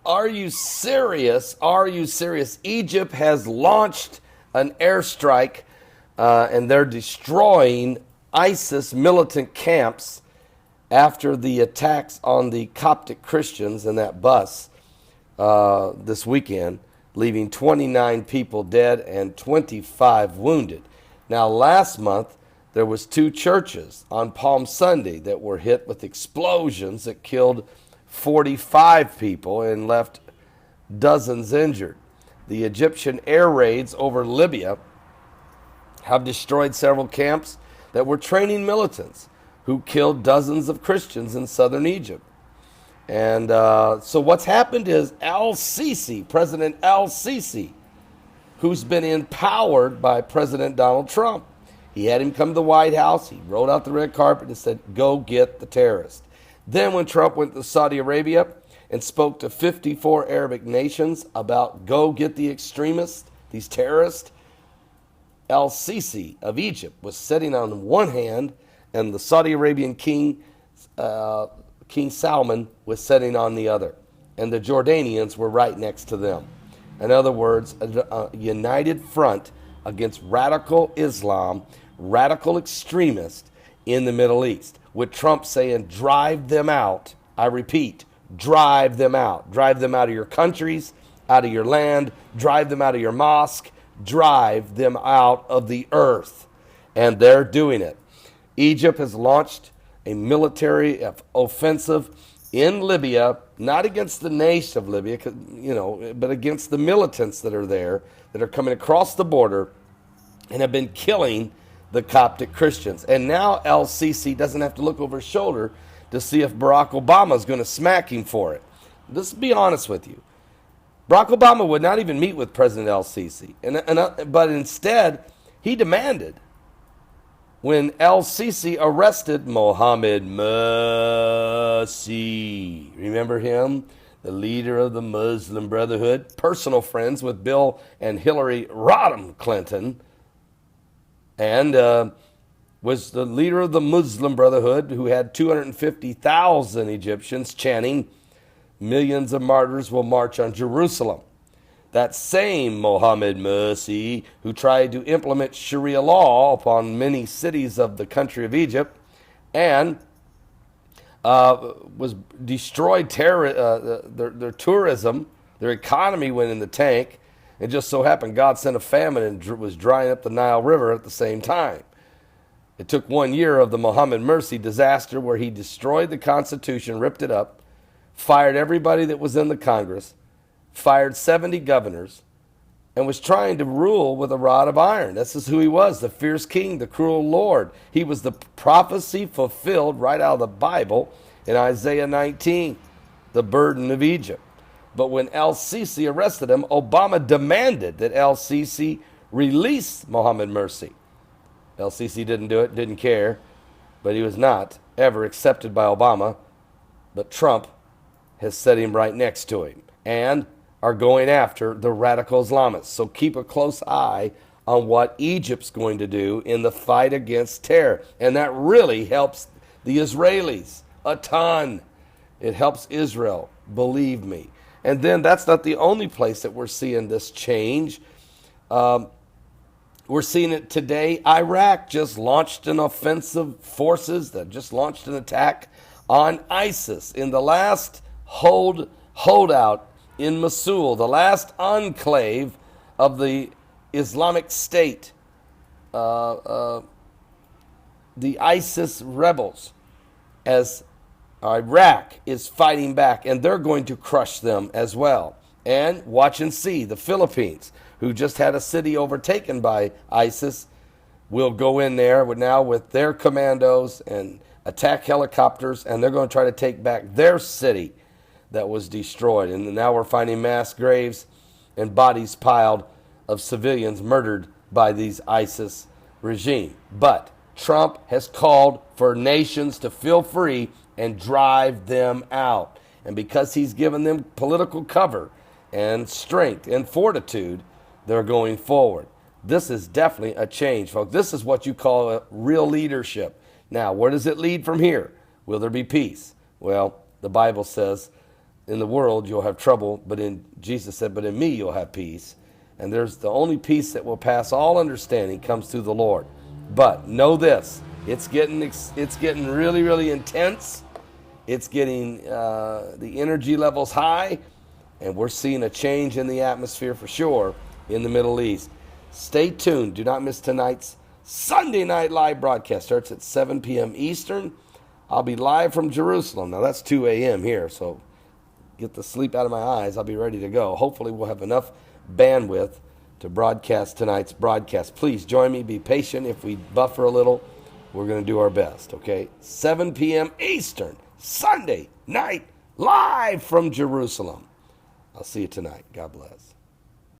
Are you serious? Are you serious? Egypt has launched an airstrike, and they're destroying ISIS militant camps after the attacks on the Coptic Christians in that bus this weekend, leaving 29 people dead and 25 wounded. Now, last month, there was 2 churches on Palm Sunday that were hit with explosions that killed 45 people and left dozens injured. The Egyptian air raids over Libya have destroyed several camps that were training militants who killed dozens of Christians in southern Egypt. And so what's happened is President El-Sisi, who's been empowered by President Donald Trump, he had him come to the White House, he rolled out the red carpet and said, go get the terrorists. Then when Trump went to Saudi Arabia and spoke to 54 Arabic nations about go get the extremists, these terrorists, El-Sisi of Egypt was sitting on one hand, and the Saudi Arabian king, King Salman, was sitting on the other. And the Jordanians were right next to them. In other words, a united front against radical Islam, radical extremists in the Middle East, with Trump saying, drive them out. I repeat, drive them out. Drive them out of your countries, out of your land, drive them out of your mosque, drive them out of the earth. And they're doing it. Egypt has launched a military offensive in Libya, not against the nation of Libya, but against the militants that are there, that are coming across the border and have been killing the Coptic Christians. And now El-Sisi doesn't have to look over his shoulder to see if Barack Obama is going to smack him for it. Let's be honest with you. Barack Obama would not even meet with President El-Sisi, but instead he demanded, when El-Sisi arrested Mohammed Mursi, remember him, the leader of the Muslim Brotherhood, personal friends with Bill and Hillary Rodham Clinton, and was the leader of the Muslim Brotherhood, who had 250,000 Egyptians chanting, millions of martyrs will march on Jerusalem. That same Mohammed Mursi, who tried to implement Sharia law upon many cities of the country of Egypt, and was destroyed their tourism, their economy went in the tank. It just so happened God sent a famine and was drying up the Nile River at the same time. It took 1 year of the Mohammed Mursi disaster where he destroyed the Constitution, ripped it up, fired everybody that was in the Congress, fired 70 governors, and was trying to rule with a rod of iron. This is who he was, the fierce king, the cruel Lord. He was the prophecy fulfilled right out of the Bible in Isaiah 19, the burden of Egypt. But when El-Sisi arrested him, Obama demanded that El-Sisi release Mohammed Mursi. El-Sisi didn't do it, didn't care, but he was not ever accepted by Obama. But Trump has set him right next to him and are going after the radical Islamists. So keep a close eye on what Egypt's going to do in the fight against terror. And that really helps the Israelis a ton. It helps Israel, believe me. And then that's not the only place that we're seeing this change. We're seeing it today. Iraq just launched an offensive forces that just launched an attack on ISIS in the last holdout in Mosul, the last enclave of the Islamic State, the ISIS rebels, as Iraq is fighting back, and they're going to crush them as well. And watch and see, the Philippines, who just had a city overtaken by ISIS, will go in there with their commandos and attack helicopters, and they're going to try to take back their city that was destroyed. And now we're finding mass graves and bodies piled of civilians murdered by these ISIS regime. But Trump has called for nations to feel free and drive them out. And because he's given them political cover and strength and fortitude, they're going forward. This is definitely a change, folks. This is what you call a real leadership. Now, where does it lead from here? Will there be peace? Well, the Bible says in the world you'll have trouble, but Jesus said, but in me you'll have peace. And there's the only peace that will pass all understanding comes through the Lord. But know this, it's getting really, really intense. It's getting the energy levels high, and we're seeing a change in the atmosphere for sure in the Middle East. Stay tuned. Do not miss tonight's Sunday night live broadcast. Starts at 7 p.m. Eastern. I'll be live from Jerusalem. Now that's 2 a.m. here, so get the sleep out of my eyes. I'll be ready to go. Hopefully we'll have enough bandwidth to broadcast tonight's broadcast. Please join me. Be patient. If we buffer a little, we're going to do our best, okay? 7 p.m. Eastern, Sunday night, live from Jerusalem. I'll see you tonight. God bless.